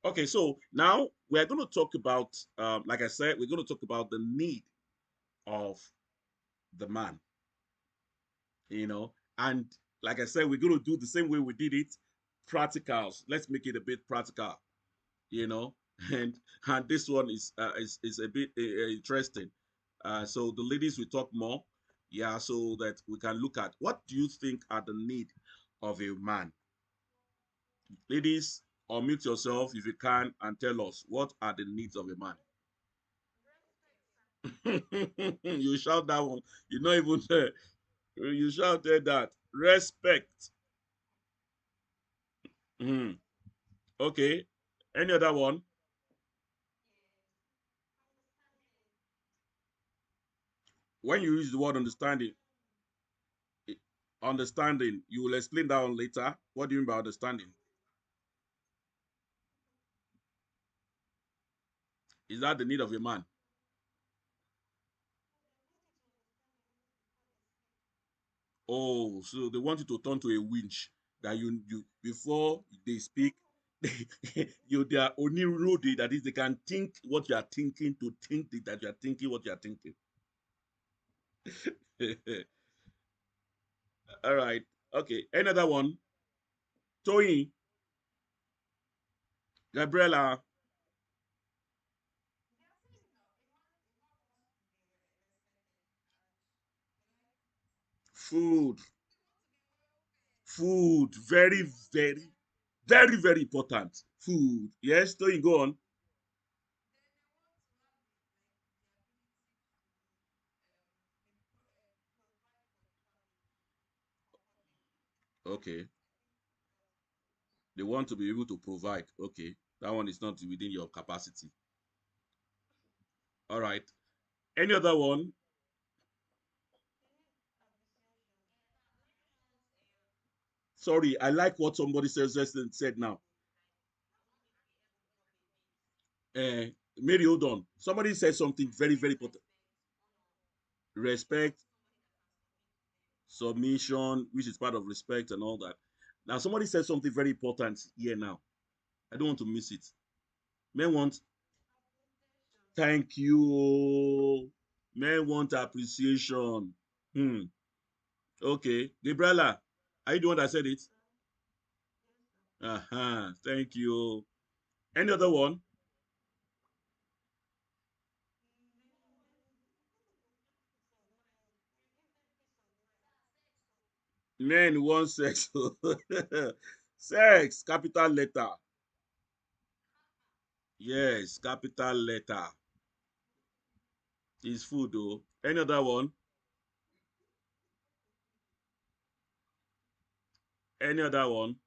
Okay, so now we're going to talk about, like I said, we're going to talk about the need of the man, and like I said, we're going to do the same way we did it, practicals. Let's make it a bit practical, you know, and and this one is a bit interesting. So the ladies will talk more, yeah, so that we can look at what do you think are the need of a man. Ladies, unmute yourself if you can and tell us what are the needs of a man. You shout that one. You not even you shouted that. Respect. Hmm. Okay. Any other one? When you use the word understanding, understanding, you will explain that one later. What do you mean by understanding? Is that the need of a man? Oh, so they want you to turn to a winch that you before they speak, they are only rude. That is, they can think what you are thinking to think that you are thinking what you are thinking. All right. Okay. Another one. Toyin, Gabriella, food, food, very important. Food. Yes, Toyin, go on. Okay. They want to be able to provide. Okay. That one is not within your capacity. All right. Any other one? Sorry, I like what somebody said now. Uh, Mary, hold on. Somebody said something very important. Respect, submission, which is part of respect and all that. Now, somebody said something very important here now. I don't want to miss it. Men want thank you. Men want appreciation. Hmm. Okay. Gabriela, are you the one that said it? Uh-huh. Thank you. Any other one? Men want sex. Sex, capital letter. Yes, capital letter. Is food though. Any other one? Any other one?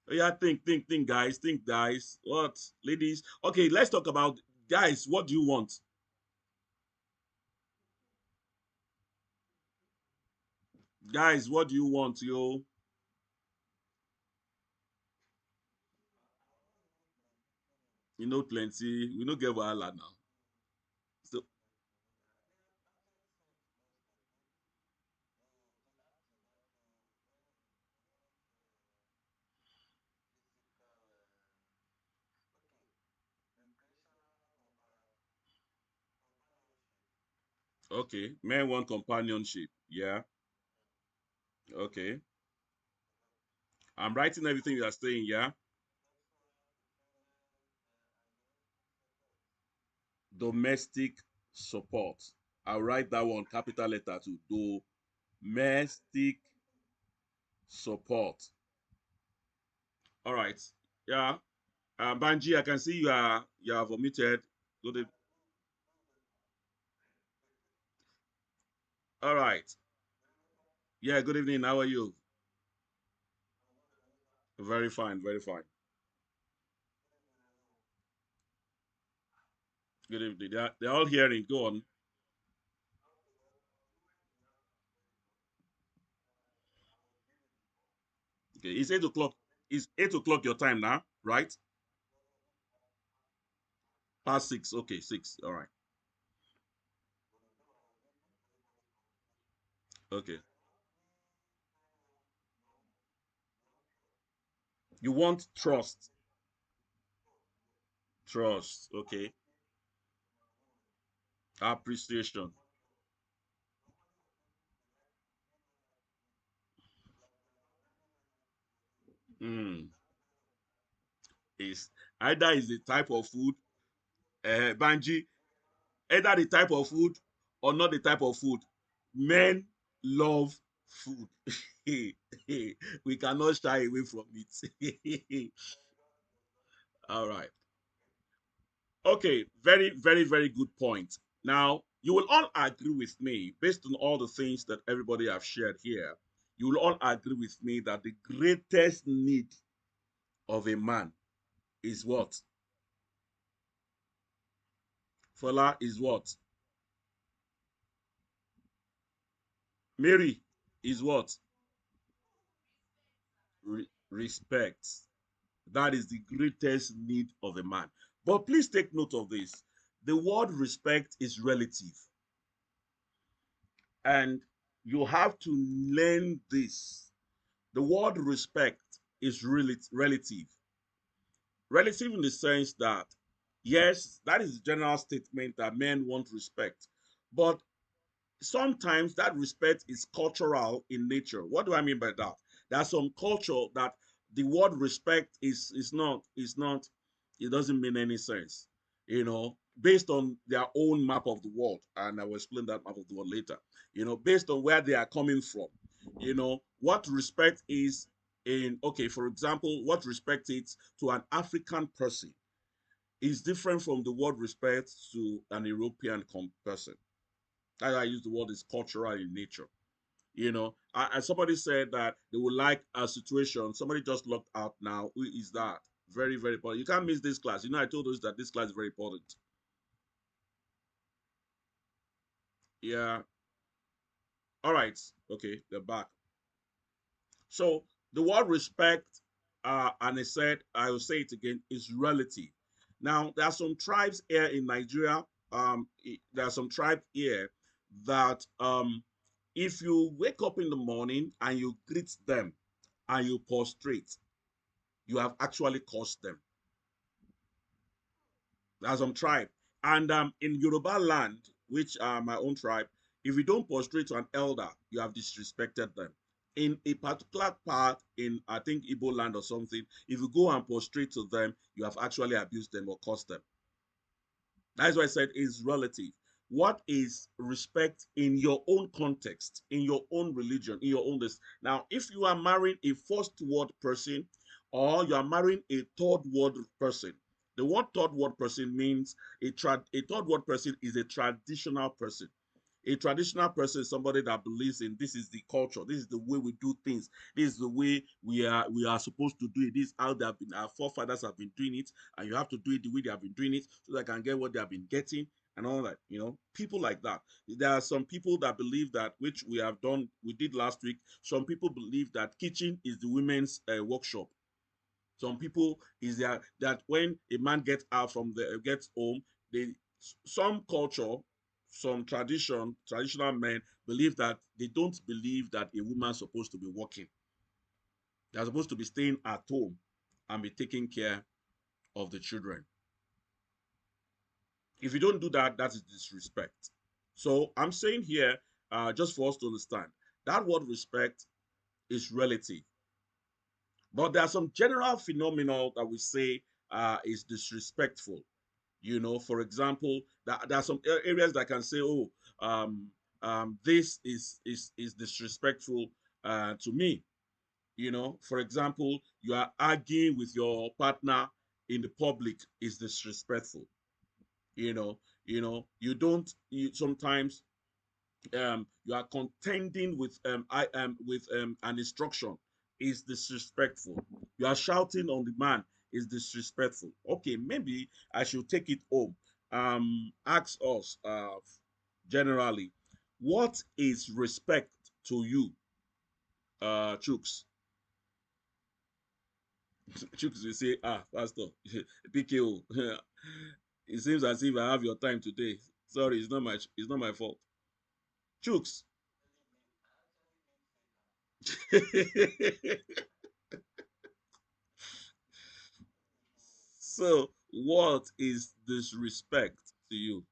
Oh, yeah, think, guys. Think, guys. What? Ladies? Okay, let's talk about guys. What do you want? Guys, what do you want, yo? You know plenty. We no get wahala now. So, okay. Men want companionship. Yeah. Okay. I'm writing everything you are saying, yeah? Domestic support. I'll write that one capital letter to domestic support. All right. Yeah. Banji, I can see you are vomited. Good. All right. Yeah. Good evening. How are you? Very fine. Very fine. Good evening. They're all hearing. Go on. Okay. It's 8 o'clock. It's 8 o'clock your time now, right? Past six. Okay, six. All right. Okay. You want trust. Trust. Okay. Appreciation. Mm. Is either is the type of food, Banji, either the type of food or not the type of food. Men love food. We cannot shy away from it. All right. Okay, very, very, very good point. Now, you will all agree with me, based on all the things that everybody have shared here, you will all agree with me that the greatest need of a man is what? Fola is what? Mary is what? Respect. That is the greatest need of a man. But please take note of this. The word respect is relative. And you have to learn this. The word respect is really relative. Relative in the sense that, yes, that is the general statement that men want respect. But sometimes that respect is cultural in nature. What do I mean by that? There's some culture that the word respect is not it doesn't mean any sense, based on their own map of the world, and I will explain that map of the world later. Based on where they are coming from, what respect is in, okay, for example, what respect is to an African person is different from the word respect to an European person. That's why I use the word is cultural in nature. And somebody said that they would like a situation. Somebody just locked out now. Who is that? Very, very important. You can't miss this class. I told us that this class is very important. Yeah. All right. Okay. They're back. So the word respect, and I said, I will say it again, is relative. Now, there are some tribes here in Nigeria. There are some tribes here that if you wake up in the morning and you greet them and you prostrate, you have actually caused them. There's some tribe. And in Yoruba land, which are my own tribe, if you don't prostrate to an elder, you have disrespected them. In a particular part in, I think, Igbo land or something, if you go and prostrate to them, you have actually abused them or caused them. That's why I said is relative. What is respect in your own context, in your own religion, in your own this? Now, if you are marrying a first world person or you are marrying a third world person, the word third world person means a third world person is a traditional person. A traditional person is somebody that believes in this is the culture, this is the way we do things, this is the way we are supposed to do it, this is how they have been, our forefathers have been doing it, and you have to do it the way they have been doing it so they can get what they have been getting and all that. People like that. There are some people that believe that, which we did last week. Some people believe that kitchen is the women's workshop. Some people is that when a man gets home, they some culture, some traditional men believe that they don't believe that a woman's supposed to be working. They're supposed to be staying at home and be taking care of the children. If you don't do that, that is disrespect. So I'm saying here, just for us to understand, that word respect is relative. But there are some general phenomena that we say is disrespectful. For example, there are some areas that can say, oh, um, this is disrespectful to me. For example, you are arguing with your partner in the public is disrespectful. You don't. Sometimes you are contending with an instruction is disrespectful. You are shouting on the man is disrespectful. Okay, maybe I should take it home. Ask us generally, what is respect to you, Chooks? Chooks will say, Pastor, PKO. It seems as if I have your time today. Sorry, it's not my fault. Chooks. So, what is disrespect to you?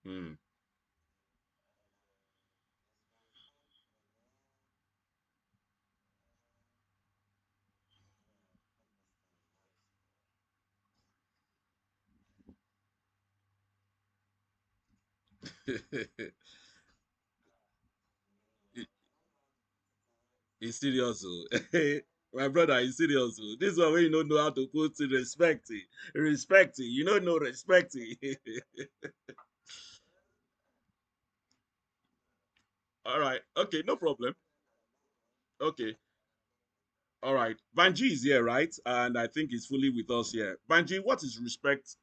Hmm. He's serious. Oh. My brother, he's serious. Oh. This one where you don't know how to put respect. Respect. You don't know respect. All right. Okay, no problem. Okay. All right. Banji is here, right? And I think he's fully with us here. Banji, what is respect?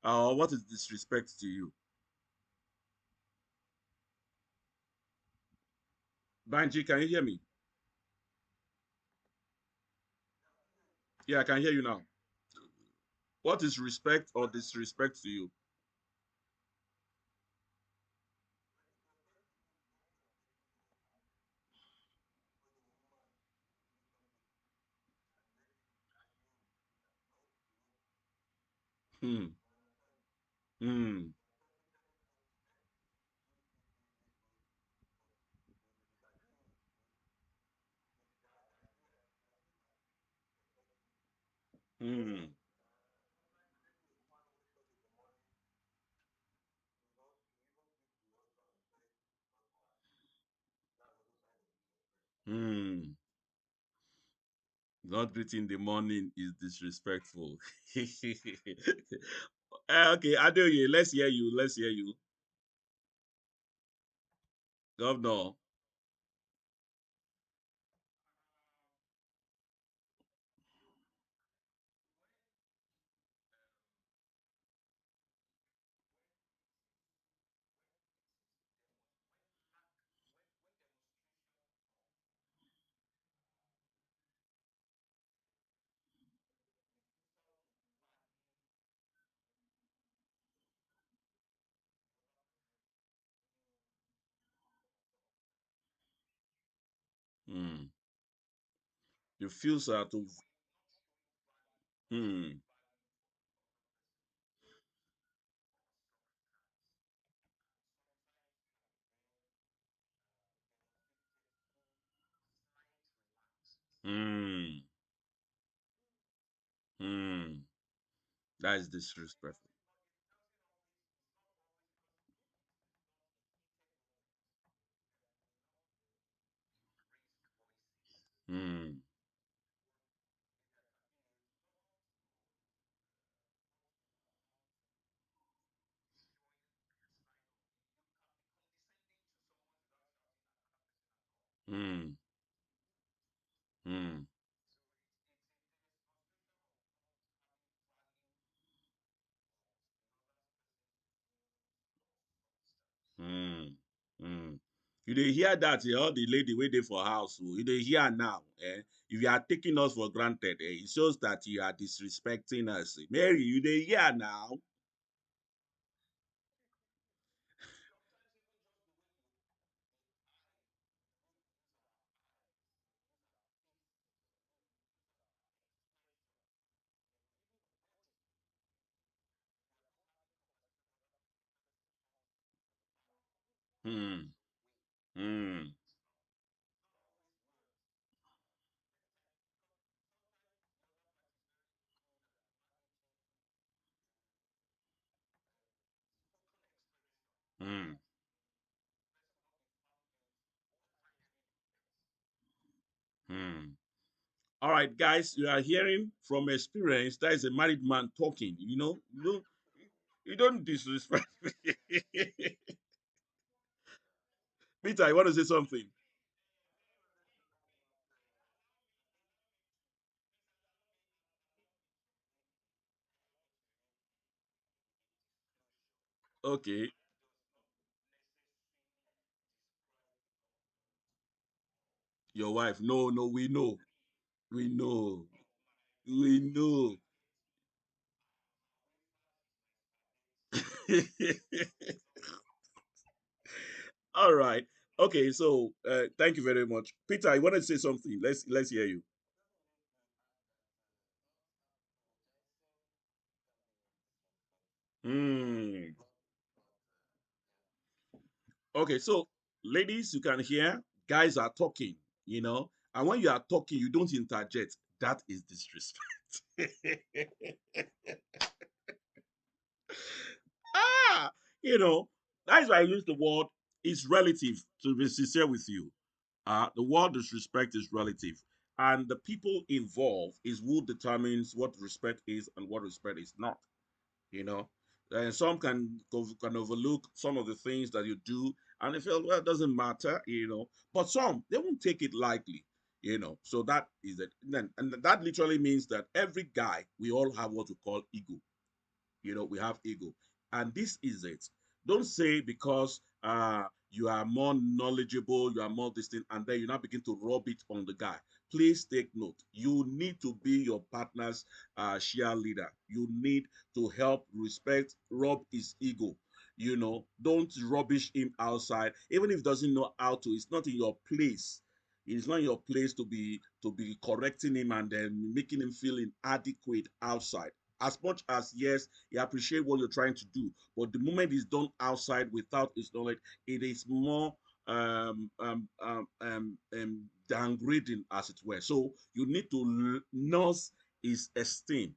What is disrespect to you? Banji, can you hear me? Yeah, I can hear you now. What is respect or disrespect to you? Hmm. Hmm. Hmm. Hmm. Not greeting in the morning is disrespectful. Okay, Adeoye, let's hear you. Let's hear you. Governor. Hmm. You feel so to. Hmm. Hmm. Hmm. That is disrespectful. Hmm. Hmm. Hmm. Hmm. Hmm. You dey hear that, all the lady waiting for house. Oh, you dey hear now. Eh? If you are taking us for granted, it shows that you are disrespecting us. Mary, you dey hear now. Hmm. Hmm. Hmm. Hmm. All right, guys, you are hearing from experience. That is a married man talking. You don't disrespect. Peter, you want to say something? Okay, your wife. No, no, we know. We know. We know. All right. Okay. So, thank you very much, Peter. You want to say something? Let's hear you. Hmm. Okay. So, ladies, you can hear guys are talking. And when you are talking, you don't interject. That is disrespect. ah, you know, that's why I use the word is relative, to be sincere with you. The word disrespect is relative. And the people involved is who determines what respect is and what respect is not. You know, and some can overlook some of the things that you do, and they feel, well, it doesn't matter. But some they won't take it lightly. So that is it. And that literally means that every guy, we all have what we call ego. We have ego. And this is it. Don't say because you are more knowledgeable, you are more distant, and then you now begin to rub it on the guy. Please take note. You need to be your partner's share leader. You need to help, respect, rub his ego. Don't rubbish him outside, even if he doesn't know how to. It's not in your place. It's not your place to be correcting him and then making him feel inadequate outside. As much as, yes, he appreciate what you're trying to do, but the moment it's done outside without his knowledge, it is more downgrading, as it were. So you need to nurse his esteem.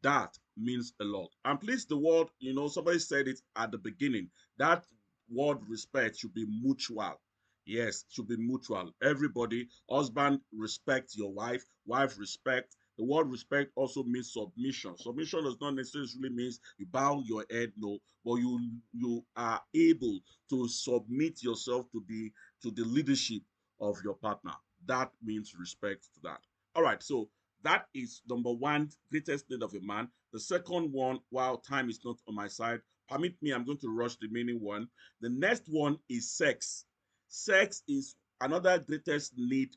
That means a lot. And please, the word, somebody said it at the beginning, that word respect should be mutual. Yes, should be mutual. Everybody, husband, respect your wife, wife, respect. The word respect also means submission. Submission does not necessarily mean you bow your head, no, but you are able to submit yourself to the leadership of your partner. That means respect to that. All right, so that is number one, greatest need of a man. The second one, while time is not on my side, permit me, I'm going to rush the remaining one. The next one is sex. Sex is another greatest need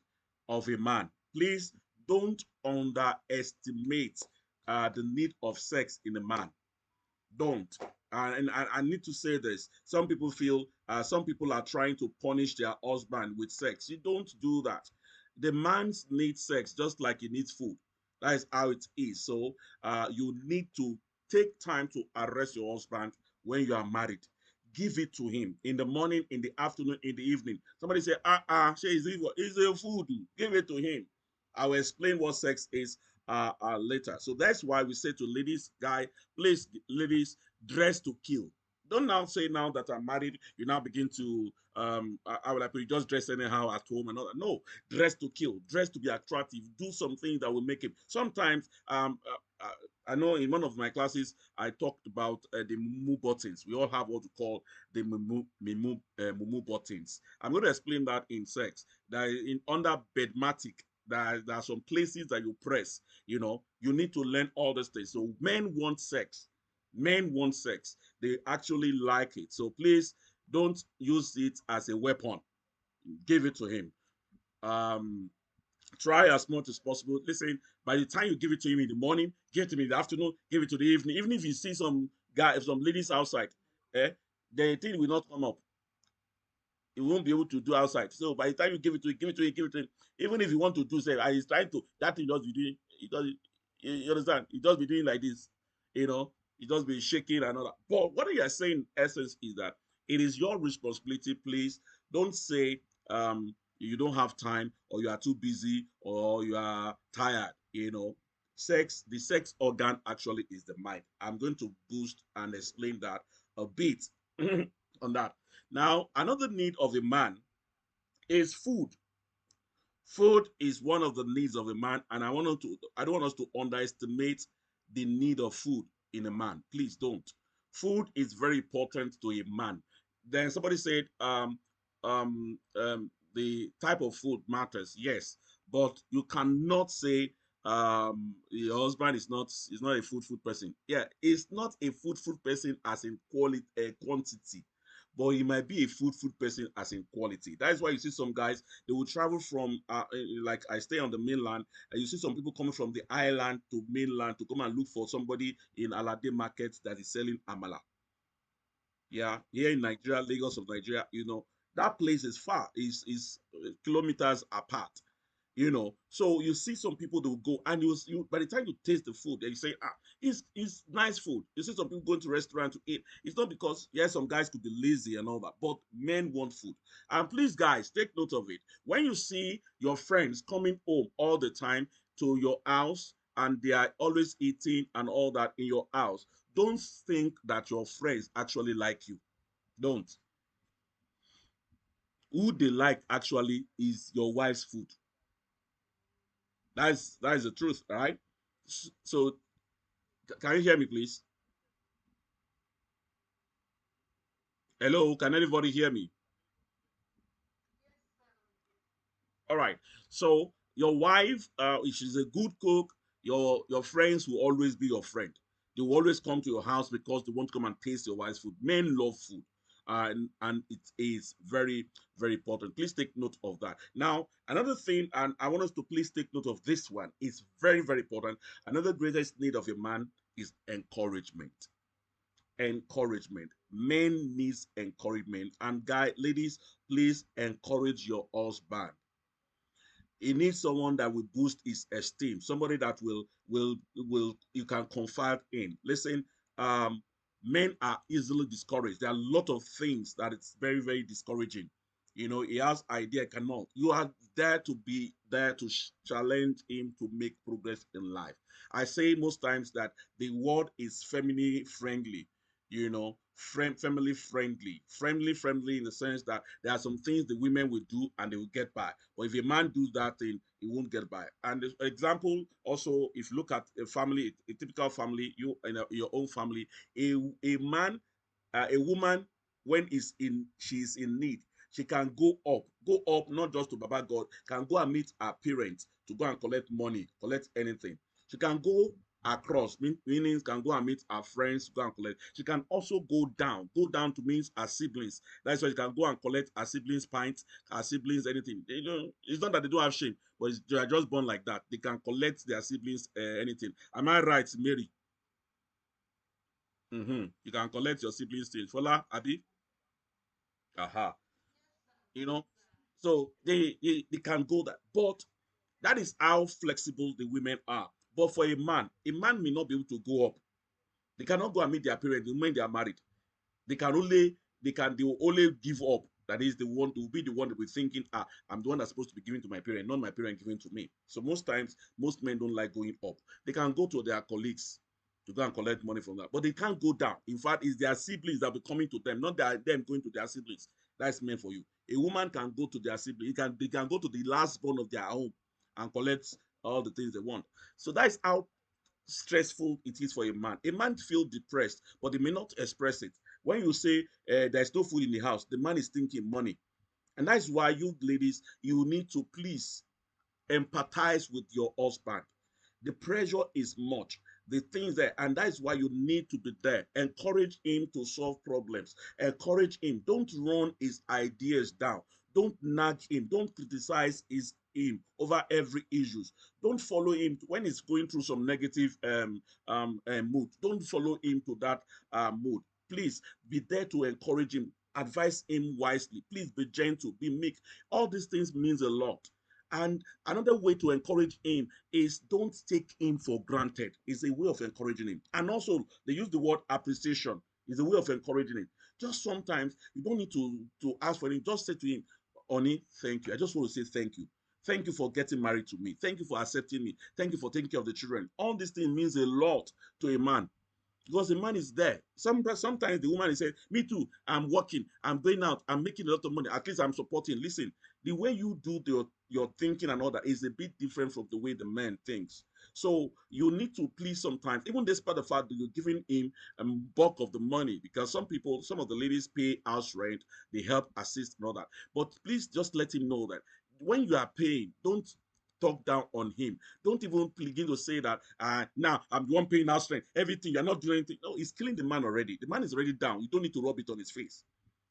of a man. Please don't underestimate the need of sex in a man. Don't. And I need to say this. Some people feel, some people are trying to punish their husband with sex. You don't do that. The man needs sex just like he needs food. That is how it is. So you need to take time to arrest your husband when you are married. Give it to him in the morning, in the afternoon, in the evening. Somebody say, is it food? Give it to him. I will explain what sex is later. So that's why we say to ladies, guy, please, ladies, dress to kill. Don't now say now that I'm married, you now begin to I would like you just dress anyhow at home and all that. No, dress to kill, dress to be attractive, do something that will make it. Sometimes I know in one of my classes I talked about the mumu buttons. We all have what we call the mumu buttons. I'm going to explain that in sex. That in under bedmatic, there are some places that you press. You need to learn all these things. So men want sex. Men want sex. They actually like it. So please don't use it as a weapon. Give it to him. Um, Try as much as possible. Listen, by the time you give it to him in the morning, give it to him in the afternoon, give it to the evening. Even if you see some guy, some ladies outside, eh, the thing will not come up. He won't be able to do outside. So by the time you give it to him, give it to him, give it to him. Even if you want to do say, and he's trying to, that thing just be doing, he does, you understand? He just be doing like this, he just be shaking and all that. But what you are saying, in essence, is that it is your responsibility. Please don't say you don't have time, or you are too busy, or you are tired. The sex organ actually is the mind. I'm going to boost and explain that a bit on that. Now, another need of a man is food. Food is one of the needs of a man, and I don't want us to underestimate the need of food in a man. Please don't. Food is very important to a man. Then somebody said, the type of food matters. Yes, but you cannot say your husband is not a food person. Yeah, it's not a food person as in quality, quantity, but he might be a food person as in quality. That is why you see some guys, they will travel from like I stay on the mainland, and you see some people coming from the island to mainland to come and look for somebody in Alade market that is selling amala. Yeah, here in Nigeria, Lagos of Nigeria, that place is far, is kilometers apart. So you see some people, they will go, and you by the time you taste the food, you say, it's nice food. You see some people going to restaurant to eat. It's not because, yes, some guys could be lazy and all that, but men want food. And please, guys, take note of it. When you see your friends coming home all the time to your house, and they are always eating and all that in your house, don't think that your friends actually like you. Don't. Who they like actually is your wife's food. That is the truth, all right? So can you hear me, please? Hello, can anybody hear me? All right. So your wife, if she's a good cook, your friends will always be your friend. They will always come to your house because they want to come and taste your wife's food. Men love food. And it is very, very important. Please take note of that. Now, another thing, and I want us to please take note of this one. It's very, very important. Another greatest need of a man is encouragement. Encouragement. Men needs encouragement. And ladies, please encourage your husband. He needs someone that will boost his esteem, somebody that will you can confide in. Listen, um men are easily discouraged. There are a lot of things that it's very, very discouraging. He has idea, cannot. You are there to be there to challenge him to make progress in life. I say most times that the word is family friendly, family friendly in the sense that there are some things the women will do and they will get by, but if a man does that thing, he won't get by. And the example also, if you look at a family, a typical family, you in your own family, a man, a woman, when she's in need, she can go up not just to Baba God, can go and meet her parents to go and collect money, collect anything. She can go across, meaning can go and meet her friends, go and collect. She can also go down to meet her siblings. That's why she can go and collect her siblings pints, her siblings anything. It's not that they don't have shame, but they are just born like that. They can collect their siblings anything. Am I right, Mary? You can collect your siblings things. Fola, Abi? Aha. You know, so they can go that. But that is how flexible the women are. But for a man may not be able to go up. They cannot go and meet their parents the moment they are married. They will only give up. That is, they will be the one that will be thinking, I'm the one that's supposed to be giving to my parent, not my parent giving to me. So most times, most men don't like going up. They can go to their colleagues to go and collect money from that, but they can't go down. In fact, it's their siblings that will be coming to them, not them going to their siblings. That's meant for you. A woman can go to their siblings. They can go to the last born of their home and collect all the things they want. So that's how stressful it is for a man. A man feel depressed, but they may not express it. When you say there's no food in the house, the man is thinking money. And that's why you ladies, you need to please empathize with your husband. The pressure is much. The things that, and that's why you need to be there. Encourage him to solve problems. Encourage him. Don't run his ideas down. Don't nag him. Don't criticize him over every issues. Don't follow him when he's going through some negative mood. Don't follow him to that mood. Please be there to encourage him. Advise him wisely. Please be gentle. Be meek. All these things means a lot. And another way to encourage him is don't take him for granted. It's a way of encouraging him. And also, they use the word appreciation. It's a way of encouraging him. Just sometimes you don't need to ask for him. Just say to him, honey, thank you. I just want to say thank you. Thank you for getting married to me. Thank you for accepting me. Thank you for taking care of the children. All these things means a lot to a man because the man is there. Sometimes the woman is saying, me too, I'm working, I'm going out, I'm making a lot of money, at least I'm supporting. Listen, the way you do your thinking and all that is a bit different from the way the man thinks. So you need to please sometimes, even despite the fact that you're giving him a bulk of the money, because some of the ladies pay house rent, they help assist and all that. But please just let him know that when you are paying, don't talk down on him. Don't even begin to say that now I'm the one paying house rent, everything, you're not doing anything. No, he's killing the man already. The man is already down. You don't need to rub it on his face.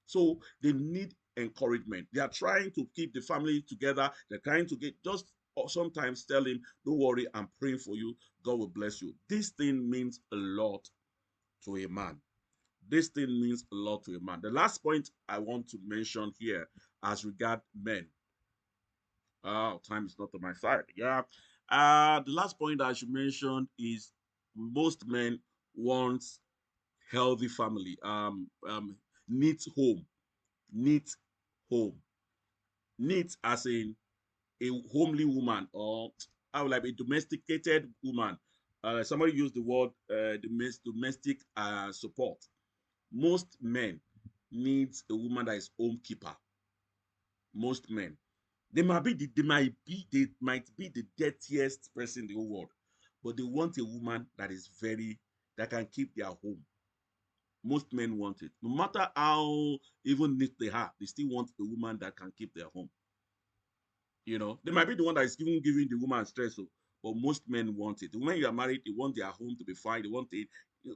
So they need encouragement. They are trying to keep the family together. They're trying to get just sometimes tell him, don't worry, I'm praying for you. God will bless you. This thing means a lot to a man. This thing means a lot to a man. The last point I want to mention here as regard men. Time is not on my side. Yeah. The last point I should mention is most men want healthy family. Neat home. Neat home. Neat as in a homely woman, or I would like a domesticated woman. Somebody used the word domestic support. Most men needs a woman that is home keeper. Most men. They might be the dirtiest person in the whole world, but they want a woman that can keep their home. Most men want it. No matter how even neat they are, they still want a woman that can keep their home. They might be the one that is even giving the woman stress, but most men want it. When you are married, they want their home to be fine. They want it.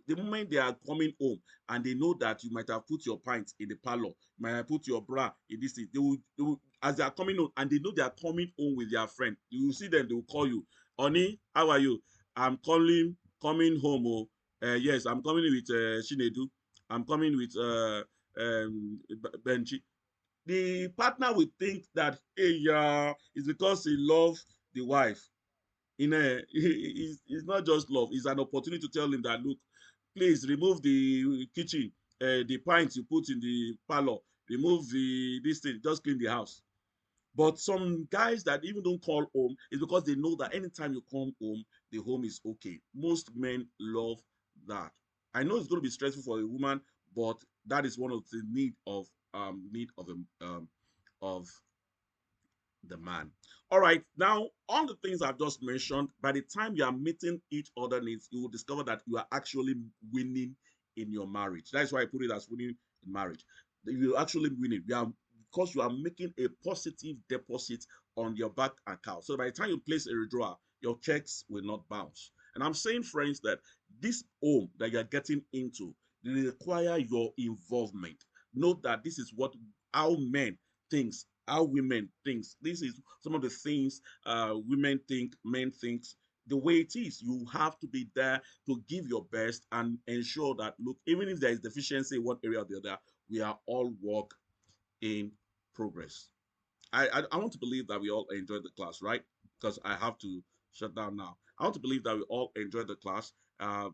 The moment they are coming home and they know that you might have put your pint in the parlor, you might have put your bra in this thing, they will, as they are coming home and they know they are coming home with their friend, you will see them, they will call you, honey, how are you? I'm coming home. Oh, yes, I'm coming with Shinedu. I'm coming with Benji. The partner will think that, hey, yeah, it's because he loves the wife. It's not just love, it's an opportunity to tell him that, look, please remove the kitchen, the pints you put in the parlor, remove this thing, just clean the house. But some guys that even don't call home is because they know that anytime you come home, the home is okay. Most men love that. I know it's going to be stressful for a woman, but that is one of the need of the man. All right, now all the things I've just mentioned, by the time you are meeting each other needs, you will discover that you are actually winning in your marriage. That's why I put it as winning in marriage. You're actually winning. Because you are making a positive deposit on your bank account. So by the time you place a withdrawal, your checks will not bounce. And I'm saying, friends, that this home that you're getting into require your involvement. Note that this is what how men thinks, how women thinks. This is some of the things women think, men thinks. The way it is, you have to be there to give your best and ensure that, look, even if there is deficiency in one area or the other, we are all work in progress. I want to believe that we all enjoyed the class, right? Because I have to shut down now. I want to believe that we all enjoyed the class.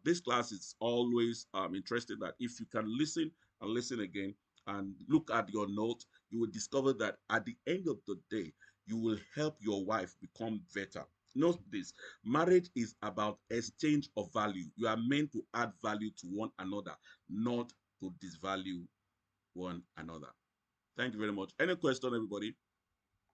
This class is always interesting that if you can listen and listen again and look at your note, you will discover that at the end of the day, you will help your wife become better. Note this: marriage is about exchange of value. You are meant to add value to one another, not to disvalue one another. Thank you very much. Any question, everybody?